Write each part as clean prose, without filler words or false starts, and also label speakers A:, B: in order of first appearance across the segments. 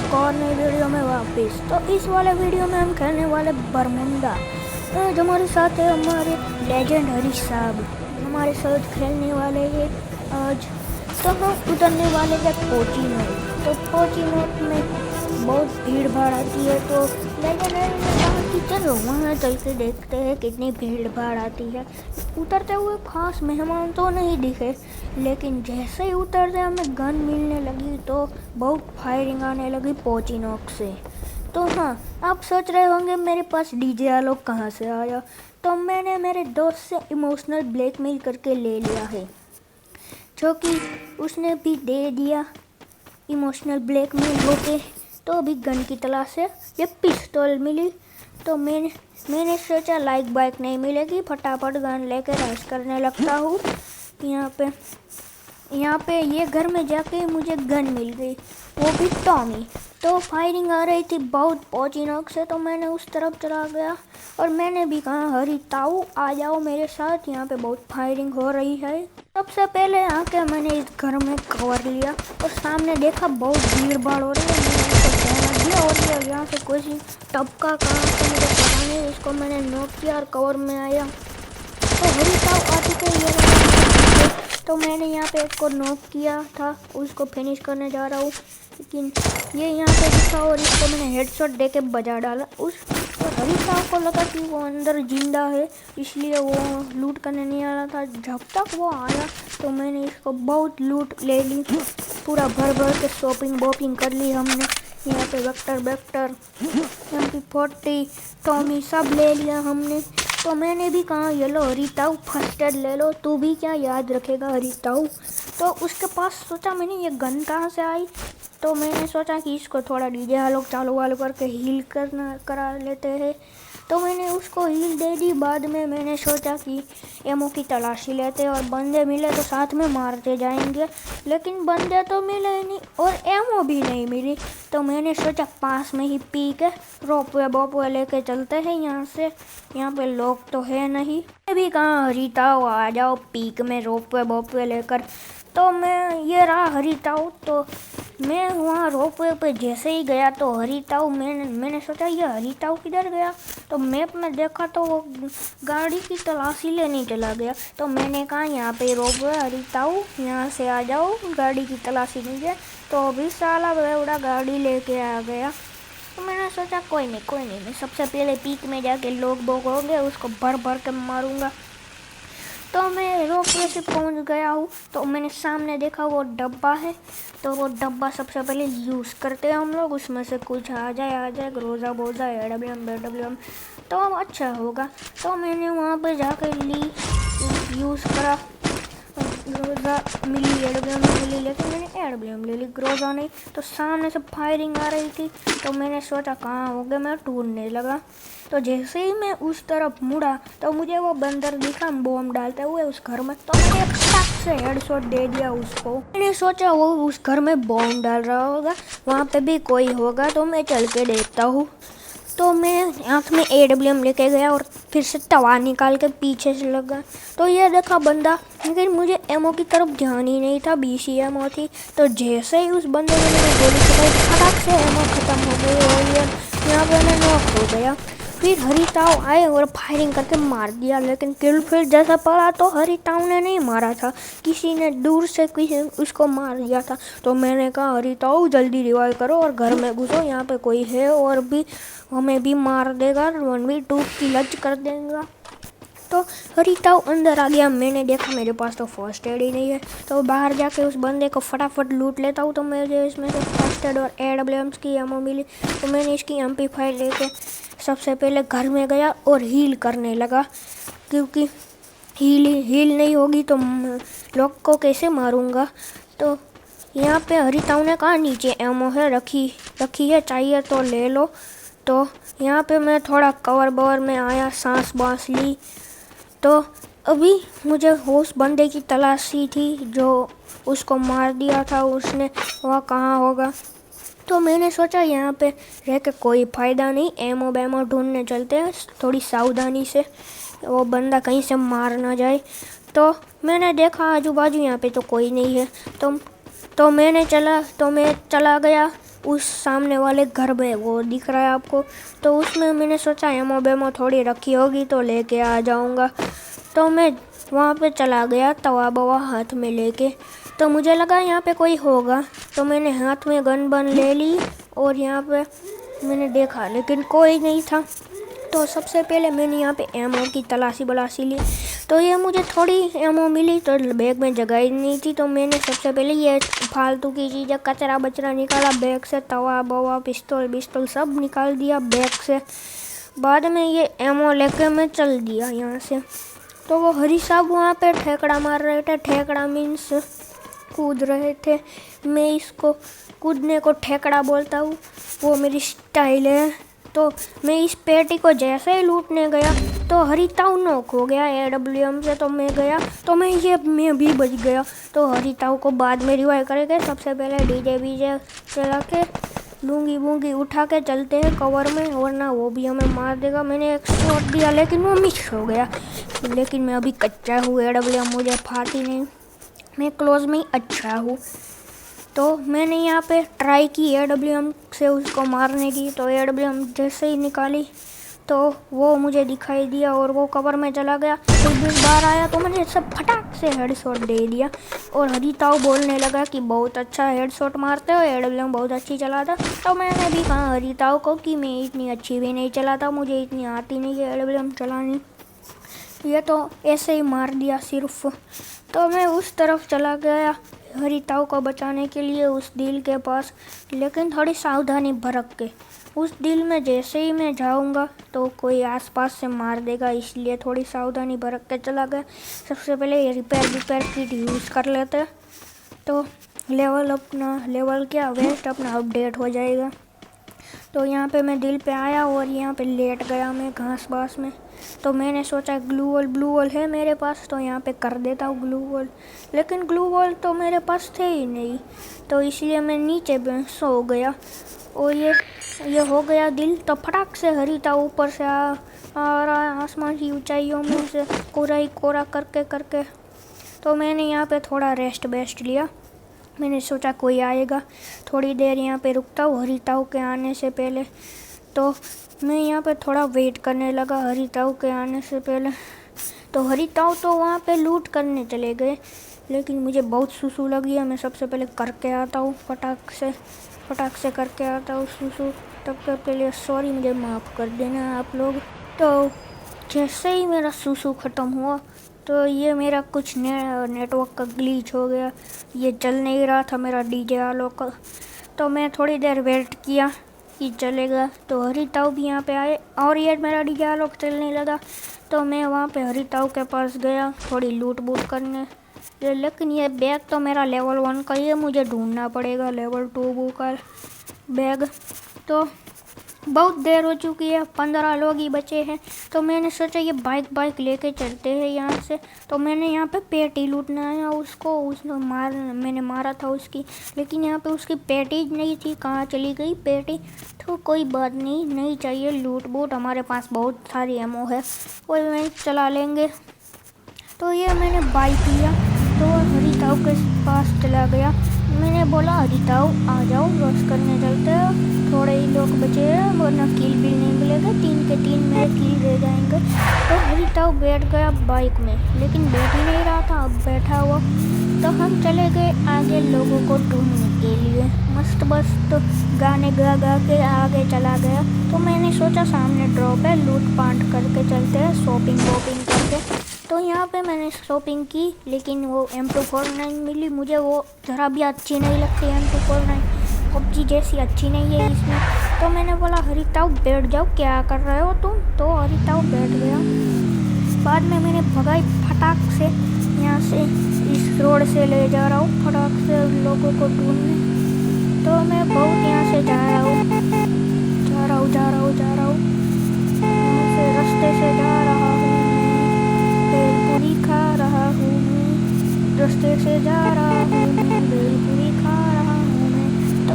A: एक और नई वीडियो में वापस। तो इस वाले वीडियो में हम खेलने वाले बरमुंडा। जो हमारे साथ है हमारे लेजेंड हरीश साहब हमारे साथ खेलने वाले हैं आज। तो हम उतरने वाले हैं कोची में। तो कोची में बहुत भीड़ भाड़ आती है, तो लेजेंड हरीश ने कहा कि चलो वहाँ चल के देखते हैं कितनी भीड़ भाड़ आती है। उतरते हुए खास मेहमान तो नहीं दिखे, लेकिन जैसे ही उतरते हमें गन मिलने लगी तो बहुत फायरिंग आने लगी पोचिनोक से। तो हाँ, आप सोच रहे होंगे मेरे पास डीजे आलोक कहाँ से आया। तो मैंने मेरे दोस्त से इमोशनल ब्लैकमेल करके ले लिया है, जो कि उसने भी दे दिया इमोशनल ब्लैकमेल होके। तो अभी गन की तलाश है, ये पिस्तौल मिली। तो मैंने सोचा लाइक बाइक नहीं मिलेगी, फटाफट गन लेकर रश करने लगता हूँ। यहाँ पे ये घर में जाके मुझे गन मिल गई, वो भी टॉमी। तो फायरिंग आ रही थी बहुत पोचिनोक से, तो मैंने उस तरफ चला गया और मैंने भी कहा हरी ताऊ आ जाओ मेरे साथ, यहाँ पे बहुत फायरिंग हो रही है। सबसे पहले आके मैंने इस घर में कवर लिया और सामने देखा बहुत भीड़ भाड़ हो रही है। मैंने इसको ध्यान दिया और यहाँ से कोई टपका कहाँ से मुझे पता नहीं, उसको मैंने नोट किया और कवर में आया। तो हरी ताऊ आ चुके हैं। तो मैंने यहाँ पे एक को नॉक किया था, उसको फिनिश करने जा रहा हूँ, लेकिन ये यहाँ पे दिखा और इसको मैंने हेडशॉट देके बजा डाला। तो हरी साहब को लगा कि वो अंदर जिंदा है, इसलिए वो लूट करने नहीं आ रहा था। जब तक वो आया तो मैंने इसको बहुत लूट ले ली, पूरा भर भर के शॉपिंग वॉपिंग कर ली हमने। यहाँ पे वेक्टर MP40 टॉमी सब ले लिया हमने। तो मैंने भी कहा ये लो हरी ताऊ फर्स्ट एड ले लो, तू भी क्या याद रखेगा हरी ताऊ। तो उसके पास सोचा मैंने ये गन कहाँ से आई। तो मैंने सोचा कि इसको थोड़ा डीजे आलोक चालू वालू करके हील करा लेते हैं। तो मैंने उसको हील दे दी। बाद में मैंने सोचा कि एमओ की तलाशी लेते और बंदे मिले तो साथ में मारते जाएंगे, लेकिन बंदे तो मिले ही नहीं और एमओ भी नहीं मिली। तो मैंने सोचा पास में ही पी के रोपवे बोपवे लेके चलते हैं यहाँ से, यहाँ पे लोग तो है नहीं। मैं भी कहा हरी ताऊ आ जाओ पीक में रोपवे बोपवे लेकर। तो मैं ये रहा हरी ताऊ। तो मैं वहाँ रोपवे पे जैसे ही गया तो हरी ताऊ मैंने सोचा ये हरी ताऊ किधर गया। तो मैप में देखा तो वो गाड़ी की तलाशी लेने चला गया। तो मैंने कहा यहाँ पे रोपवे हरी ताऊ यहाँ से आ जाओ, गाड़ी की तलाशी लीजिए। तो अभी साला बेवड़ा गाड़ी लेके आ गया। तो मैंने सोचा कोई नहीं, मैं सबसे पहले पीक में जाके लोग बोग हो गए उसको भर भर के मारूंगा। तो मैं रोपवे से पहुंच गया हूँ। तो मैंने सामने देखा वो डब्बा है, तो वो डब्बा सबसे पहले यूज़ करते हैं हम लोग, उसमें से कुछ आ जाए ग्रोजा बोजा AWM तो अच्छा होगा। तो मैंने वहाँ पे जाकर ली, यूज़ करा, ग्रोजा मिली AWM मिली, लेकिन मैंने AWM ले ली, ग्रोजा नहीं। तो सामने से फायरिंग आ रही थी, तो मैंने सोचा कहाँ हो गया, मैं ढूंढने लगा। तो जैसे ही मैं उस तरफ मुड़ा तो मुझे वो बंदर दिखा बॉम्ब डालते हुए उस घर में। तो मैंने फटाक से हेडशॉट दे दिया उसको। मैंने सोचा वो उस घर में बॉम्ब डाल रहा होगा, वहाँ पे भी कोई होगा, तो मैं चल के देखता हूँ। तो मैं आँख में AWM लेके गया और फिर से तवा निकाल के पीछे से लगा। तो ये देखा बंदा, लेकिन मुझे एमओ की तरफ ध्यान ही नहीं था, BC एमओ थी। तो जैसे ही उस बंदे ने मैंने गोली चलाई, फटाक से एमओ ख़त्म हो गई और यहाँ पे मैं नॉक हो गया। फिर हरी ताऊ आए और फायरिंग करके मार दिया, लेकिन किल फिर जैसा पड़ा तो हरी ताऊ ने नहीं मारा था, किसी ने दूर से किसी उसको मार दिया था। तो मैंने कहा हरी ताऊ जल्दी रिवाइव करो और घर में घुसो, यहाँ पे कोई है और भी हमें भी मार देगा, 1v2 की लच कर देगा। तो हरी ताऊ अंदर आ गया। मैंने देखा मेरे पास तो फर्स्ट एड ही नहीं है, तो बाहर जाके उस बंदे को फटाफट लूट लेता हूँ। तो मुझे इसमें से फर्स्ट एड और AWM की एमओ मिली। तो मैंने इसकी MP5 लेके सबसे पहले घर में गया और हील करने लगा, क्योंकि हील नहीं होगी तो लोग को कैसे मारूंगा। तो यहाँ पे हरी ताऊ ने कहा नीचे एमओ है, रखी है, चाहिए तो ले लो। तो यहाँ पे मैं थोड़ा कवर बवर में आया, सांस बांस ली। तो अभी मुझे उस बंदे की तलाशी थी जो उसको मार दिया था उसने, वह कहाँ होगा। तो मैंने सोचा यहाँ पे रह के कोई फ़ायदा नहीं, एमओ बैमो ढूंढने चलते हैं थोड़ी सावधानी से, वो बंदा कहीं से मार ना जाए। तो मैंने देखा आजू बाजू यहाँ पे तो कोई नहीं है। तो मैं चला गया उस सामने वाले घर में वो दिख रहा है आपको, तो उसमें मैंने सोचा एमो बेमो थोड़ी रखी होगी तो लेके आ जाऊँगा। तो मैं वहाँ पे चला गया तवा बवा हाथ में लेके। तो मुझे लगा यहाँ पे कोई होगा, तो मैंने हाथ में गन बन ले ली और यहाँ पे मैंने देखा लेकिन कोई नहीं था। तो सबसे पहले मैंने यहाँ पे एमओ की तलाशी बलाशी ली, तो ये मुझे थोड़ी एमओ मिली, तो बैग में जगह ही नहीं थी। तो मैंने सबसे पहले ये फालतू की चीज़ें कचरा बचरा निकाला बैग से, तवा बवा पिस्तौल बिस्तौल सब निकाल दिया बैग से। बाद में ये एमओ लेके मैं चल दिया यहाँ से। तो वो हरी साहब वहाँ पे ठेकड़ा मार रहे थे, ठेकड़ा मीन्स कूद रहे थे। मैं इसको कूदने को ठेकड़ा बोलता हूँ, वो मेरी स्टाइल है। तो मैं इस पेटी को जैसे ही लूटने गया तो हरिताऊ नॉक हो गया AWM से। तो मैं गया तो मैं भी बच गया। तो हरिताऊ को बाद में रिवाइव करेंगे। सबसे पहले डीजे बीजे चला के लूंगी बूंगी उठा के चलते हैं कवर में, वरना वो भी हमें मार देगा। मैंने एक शॉट दिया लेकिन वो मिस हो गया। लेकिन मैं अभी कच्चा हूँ, AWM मुझे फाती नहीं, मैं क्लोज में ही अच्छा हूँ। तो मैंने यहाँ पे ट्राई की AWM से उसको मारने की। तो AWM जैसे ही निकाली तो वो मुझे दिखाई दिया और वो कवर में चला गया। फिर बार आया तो मैंने सब फटाक से हेडशॉट दे दिया और हरिताऊ बोलने लगा कि बहुत अच्छा हेडशॉट मारते हो, AWM बहुत अच्छी चलाता। तो मैंने भी कहा हरिताऊ को कि मैं इतनी अच्छी भी नहीं चलाता, मुझे इतनी आती नहीं है AWM चलानी, ये तो ऐसे ही मार दिया सिर्फ। तो मैं उस तरफ चला गया हरिताऊ को बचाने के लिए उस दिल के पास, लेकिन थोड़ी सावधानी बरत के। उस दिल में जैसे ही मैं जाऊंगा तो कोई आसपास से मार देगा, इसलिए थोड़ी सावधानी बरत के चला गया। सबसे पहले ये रिपेयर किट यूज़ कर लेते, तो लेवल क्या वेस्ट अपना अपडेट हो जाएगा। तो यहाँ पे मैं दिल पे आया और यहाँ पे लेट गया मैं घास बास में। तो मैंने सोचा ब्लू वॉल है मेरे पास, तो यहाँ पे कर देता हूँ ग्लू वॉल, लेकिन ग्लू वॉल तो मेरे पास थे ही नहीं। तो इसलिए मैं नीचे सो गया और ये हो गया दिल। तो फटाक से हरिताऊ ऊपर से आ रहा है आसमान की ऊंचाइयों में से कोरा ही कोरा करके। तो मैंने यहाँ पे थोड़ा रेस्ट बेस्ट लिया। मैंने सोचा कोई आएगा, थोड़ी देर यहाँ पे रुकता हूँ हरिताऊ के आने से पहले। तो मैं यहाँ पे थोड़ा वेट करने लगा हरिताऊ के आने से पहले। तो हरिताऊ तो वहाँ पे लूट करने चले गए, लेकिन मुझे बहुत सुसु लगी है। मैं सबसे पहले करके आता हूँ फटाक से करके आता हूँ सुसु। तब तक के लिए सॉरी, मुझे माफ़ कर देना आप लोग। तो जैसे ही मेरा सुसु ख़त्म हुआ तो ये मेरा कुछ नेटवर्क का ग्लिच हो गया, ये चल नहीं रहा था मेरा डीजे वालों का। तो मैं थोड़ी देर वेट किया कि चलेगा, तो हरिताऊ भी यहाँ पे आए और ये मेरा डीजे वालों का चलने लगा। तो मैं वहाँ पे हरिताऊ के पास गया थोड़ी लूट बूट करने, लेकिन ये बैग तो मेरा लेवल 1 का ही है, मुझे ढूंढना पड़ेगा लेवल 2 का बैग। तो बहुत देर हो चुकी है, 15 लोग ही बचे हैं। तो मैंने सोचा ये बाइक लेके चलते हैं यहाँ से। तो मैंने यहाँ पे पेटी लूटना आया मैंने मारा था उसकी, लेकिन यहाँ पे उसकी पेटी नहीं थी, कहाँ चली गई पेटी। तो कोई बात नहीं चाहिए लूट बूट, हमारे पास बहुत सारी एमओ है, वो वहीं चला लेंगे। तो ये मैंने बाइक लिया तो हरिताऊ के पास चला गया। मैंने बोला हरिताऊ आ जाओ रश करने चलते हो, थोड़े ही लोग बचे हैं वरना किल भी नहीं मिलेगा, 3 के 3 मेरे किल रह जाएंगे। तो हरिताऊ बैठ गया बाइक में, लेकिन बैठ ही नहीं रहा था, अब बैठा हुआ। तो हम चले गए आगे लोगों को ढूंढने के लिए, मस्त गाने गा के आगे चला गया। तो मैंने सोचा सामने ड्रॉप है, लूट पाट करके चलते हैं शॉपिंग वॉपिंग करके। तो यहाँ पे मैंने शॉपिंग की, लेकिन वो M249 मिली मुझे, वो ज़रा भी अच्छी नहीं लगती M249, PUBG जैसी अच्छी नहीं है इसमें। तो मैंने बोला हरिताऊ बैठ जाओ, क्या कर रहे हो तुम। तो हरिताऊ बैठ गया। बाद में मैंने भगाई फटाक से, यहाँ से इस रोड से ले जा रहा हूँ फटाक से लोगों को ढूंढने। तो मैं बहुत यहाँ से जा रहा हूँ यहाँ से रास्ते से जा रहा हूँ, भेलपुरी खा रहा हूँ मैं, रास्ते से जा रहा हूँ मैं, भेलपुरी खा रहा हूँ मैं। तो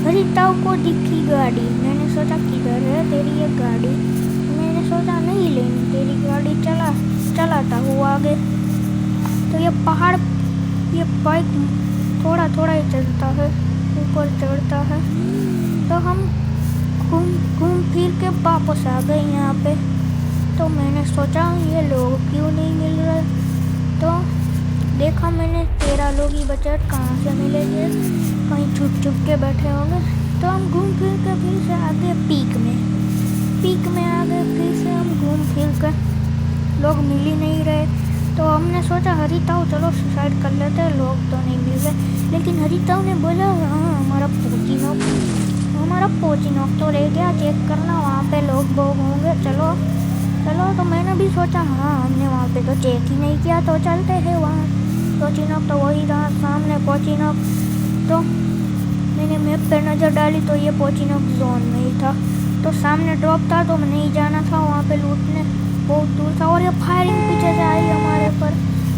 A: हरिताऊ को दिखी गाड़ी, मैंने सोचा किधर है तेरी ये गाड़ी। मैंने सोचा नहीं लेनी तेरी गाड़ी, चलाता हूँ आगे। तो ये बाइक थोड़ा ही चलता है, ऊपर चढ़ता है। तो हम घूम घूम फिर के वापस आ गए यहाँ पे। तो मैंने सोचा ये लोग क्यों नहीं मिल रहे, तो देखा मैंने 13 लोग ही बचे, कहाँ से मिलेंगे, कहीं छुप छुप के बैठे होंगे। तो हम घूम फिर के फिर से आ गए पीक में आ गए फिर से हम घूम फिर कर, लोग मिल ही नहीं रहे। तो हमने सोचा हरिताऊ चलो सुसाइड कर लेते हैं, लोग तो नहीं मिल रहे। लेकिन हरिताऊ ने बोला हाँ हमारा पोचिनोक तो ले गया, चेक करना वहाँ पे लोग बहुत होंगे, चलो। तो मैंने भी सोचा हाँ हमने वहाँ पे तो चेक ही नहीं किया, तो चलते हैं वहाँ। पोचिनोक तो वही रहा सामने पोचिनोक। तो मैंने मैप पे नज़र डाली तो ये पोचिनोक जोन में ही था। तो सामने ड्रॉप था तो नहीं जाना था वहाँ पे लूटने, बहुत दूर था। और ये फायरिंग पीछे से आई हमारे पर।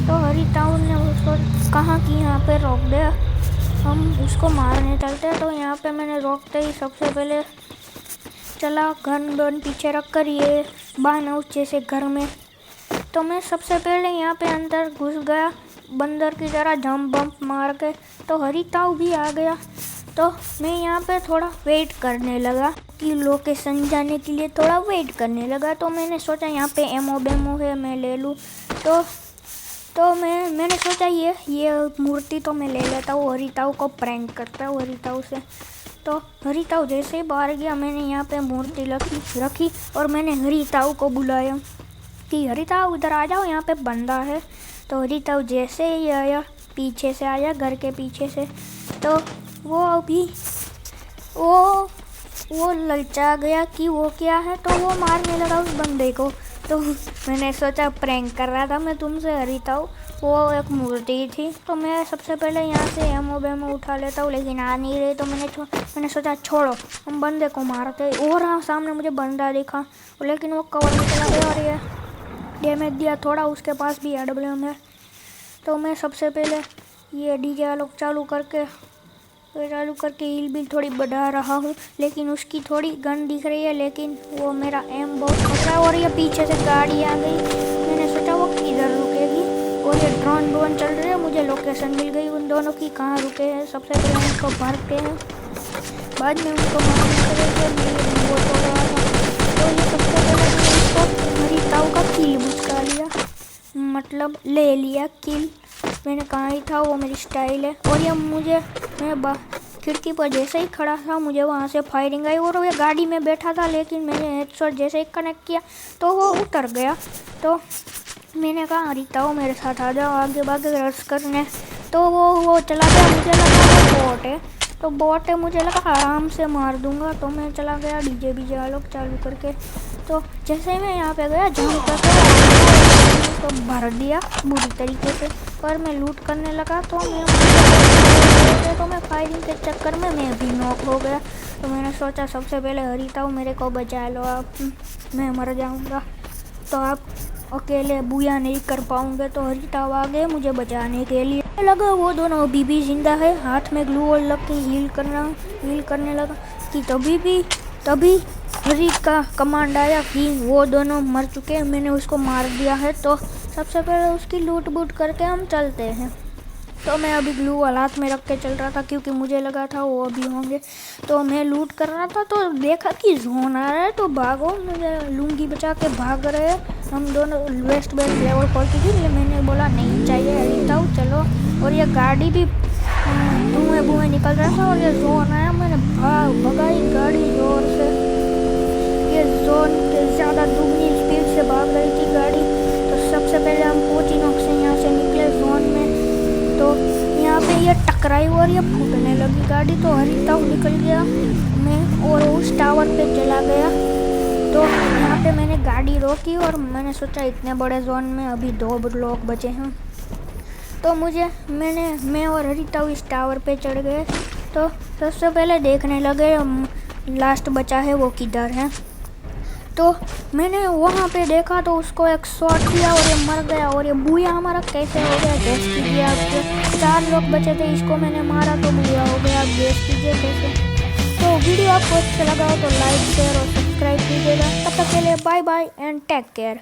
A: तो हरिताऊ ने उसको कहा कि यहाँ पे रोक दे, हम उसको मारने चलते। तो यहाँ पे मैंने रोकते ही सबसे पहले चला गन पीछे रख कर ये बान हाउस जैसे घर में। तो मैं सबसे पहले यहाँ पे अंदर घुस गया बंदर की तरह जंप बम्प मार के। तो हरिताऊ भी आ गया। तो मैं यहाँ पे थोड़ा वेट करने लगा कि लोकेशन जाने के लिए थोड़ा वेट करने लगा। तो मैंने सोचा यहाँ पे एमो बेमो है मैं ले लूँ। तो मैंने सोचा ये मूर्ति तो मैं ले लेता हूँ, हरिताऊ को प्रैंक करता हूँ हरिताऊ से। तो हरिताऊ जैसे ही बाहर गया मैंने यहाँ पे मूर्ति रखी और मैंने हरिताऊ को बुलाया कि हरिताऊ इधर आ जाओ, यहाँ पे बंदा है। तो हरिताऊ जैसे ही आया, पीछे से आया घर के पीछे से। तो वो ललचा गया कि वो क्या है, तो वो मारने लगा उस बंदे को। तो मैंने सोचा प्रैंक कर रहा था मैं तुमसे हरिताऊ, वो एक मूर्ति थी। तो मैं सबसे पहले यहाँ से एमो बेमो उठा लेता हूँ, लेकिन आ नहीं रही। तो मैंने सोचा छोड़ो हम बंदे को मारते। और हाँ सामने मुझे बंदा दिखा, लेकिन वो कवर में चला गया और ये डैमेज दिया थोड़ा। उसके पास भी AWM है। तो मैं सबसे पहले ये डीजे वालों चालू करके हील भी थोड़ी बढ़ा रहा हूँ, लेकिन उसकी थोड़ी गन दिख रही है, लेकिन वो मेरा एम बहुत खतरा है। और ये पीछे से गाड़ी आ गई, मैंने सोचा वो किधर रुकेगी। और ये ड्रोन चल रहे हैं, मुझे लोकेशन मिल गई उन दोनों की कहाँ रुके हैं। सबसे पहले उनको भरते हैं, बाद में उनको मारने वो तो रहा था। तो ये सबसे पहले उसको हरिताऊ का किल बुझका लिया, मतलब ले लिया किल। मैंने कहा ही था वो मेरी स्टाइल है। और ये मैं खिड़की पर जैसे ही खड़ा था मुझे वहाँ से फायरिंग आई। और वो गाड़ी में बैठा था, लेकिन मैंने हेडशॉट जैसे ही कनेक्ट किया तो वो उतर गया। तो मैंने कहा हरिताऊ मेरे साथ आ जाओ आगे भागे रश करने। तो वो चला गया, मुझे लगा वो बोट है। तो बोट है, मुझे लगा आराम से मार दूंगा। तो मैं चला गया डीजे बीजे वालों चालू करके। तो जैसे ही मैं यहाँ पे गया जंप करके तो भर दिया बुरी तरीके से। पर मैं लूट करने लगा तो मैं फायरिंग के चक्कर में मैं भी नॉक हो गया। तो मैंने सोचा सबसे पहले हरिताऊ मेरे को बचा लो, आप मैं मर जाऊंगा तो आप अकेले बुया नहीं कर पाऊंगे। तो हरिताऊ आ गए मुझे बचाने के लिए। लगा वो दोनों अभी भी जिंदा है, हाथ में ग्लू वॉल लग के हील करने लगा कि तभी हरी का कमांड आया कि वो दोनों मर चुके हैं, मैंने उसको मार दिया है। तो सबसे पहले उसकी लूट बूट करके हम चलते हैं। तो मैं अभी ग्लू वाला हाथ में रख के चल रहा था क्योंकि मुझे लगा था वो अभी होंगे। तो मैं लूट कर रहा था तो देखा कि जोन आ रहा है, तो भागो, मुझे लुंगी बचा के भाग रहे हैं। हम दोनों वेस्ट बेल्ट लेवल 40 थी, मैंने बोला नहीं चाहिए हरिताऊ चलो। और ये गाड़ी भी धुएं निकल रहा था और ये जोन आया, मैंने भगाई गाड़ी जोर से। ये जोन के ज़्यादा दुगनी स्पीड से भाग रही थी गाड़ी। तो सबसे पहले हम पोचिनोक से यहाँ से निकले जोन में। तो यहाँ पे ये टकराई और ये फूटने लगी गाड़ी। तो हरिताऊ निकल गया मैं और उस टावर पे चला गया। तो यहाँ पे मैंने गाड़ी रोकी और मैंने सोचा इतने बड़े जोन में अभी 2 लोग बचे हैं। तो मैं और हरिताऊ इस टावर पे चढ़ गए। तो सबसे पहले देखने लगे लास्ट बचा है वो किधर है। तो मैंने वहाँ पे देखा तो उसको एक शॉट दिया और ये मर गया। और ये बुया हमारा कैसे हो गया गैस कीजिए। आपके 4 लोग बचे थे, इसको मैंने मारा तो बुया हो गया, आप गैस कीजिए कैसे। तो वीडियो आपको अच्छा लगा हो तो लाइक शेयर और सब्सक्राइब कीजिएगा। तब तक के लिए bye bye and take care.